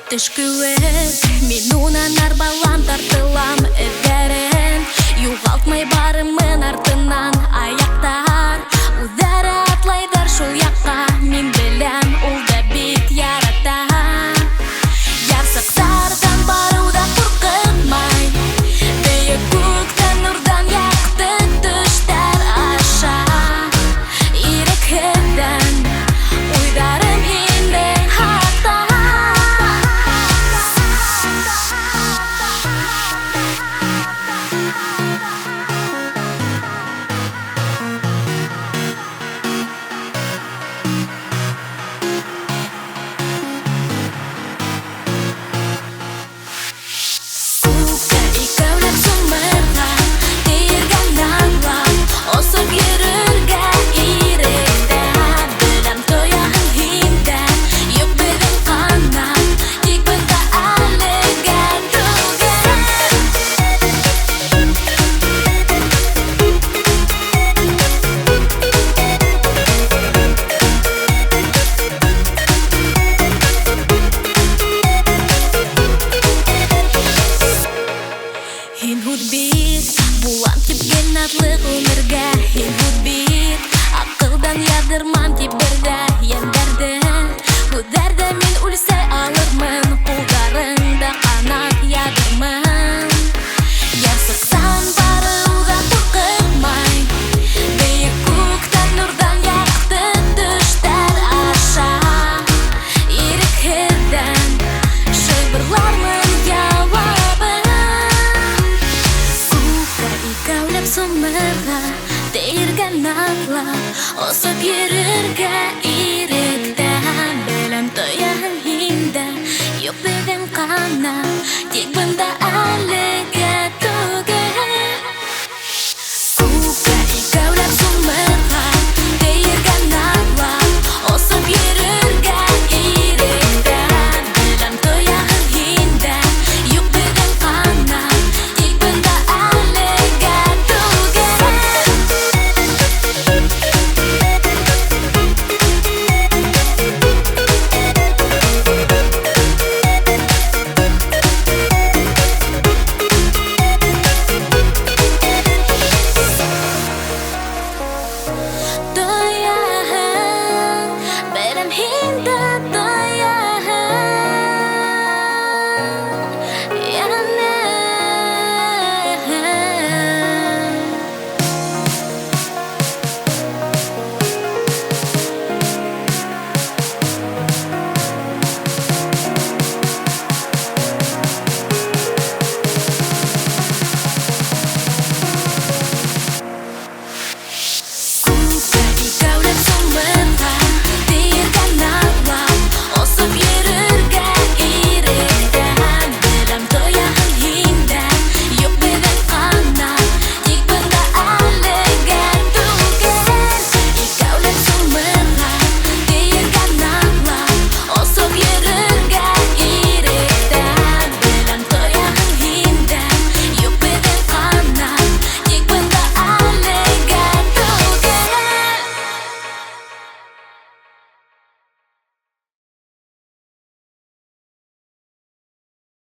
Төшкүек, мин унан арбалам, тартылам эҙҙәрен. Юғалтмай барымын артынан аяҡтар. Үҙҙәре атлайҙар шул яҡҡа, мин беләм, ул да бит ярата. Ярсыҡтарҙан барыуҙа ҡурҡытмай, бейек күктән нурҙан яҡты төштәр аша. Ирекһеҙҙән уйҙарым һинең хаҡта. Сука, икәүләп сумырға, тейергән аңлап, осоп йөрөргә иректә. Беләм тояһың һиндә, юҡ беҙҙең ҡанат, тик бында әлегә түгел. Һин һүҙ бит, булам тип гел наҙлы ғүмергә. Һин һүҙ бит, аҡылдан яҙырмам тип бергә йәндәрҙе. Һүҙҙәрҙе мин үлсә алырмын, ҡулдарыңда ҡанат яҙырмын. Ярсыҡсан барыуҙа ҡурҡытмай, бейек күктән нурҙан яҡты төштәр аша. Ирекһеҙҙән шыбырлармын яуабын. Сука, икәүләп сумырға, тейергән аңлап, осоп йөрөргә иректә. Беләм тояһың һиндә, юҡ беҙҙең ҡанат, тик бында әлегә түгел. Сука, икәүләп сумырға, тейергән аңлап, осоп йөрөргә иректә. Беләм тояһың һиндә, юҡ беҙҙең ҡанат, тик бында әлегә түгел. Тояһың, беләм һиндә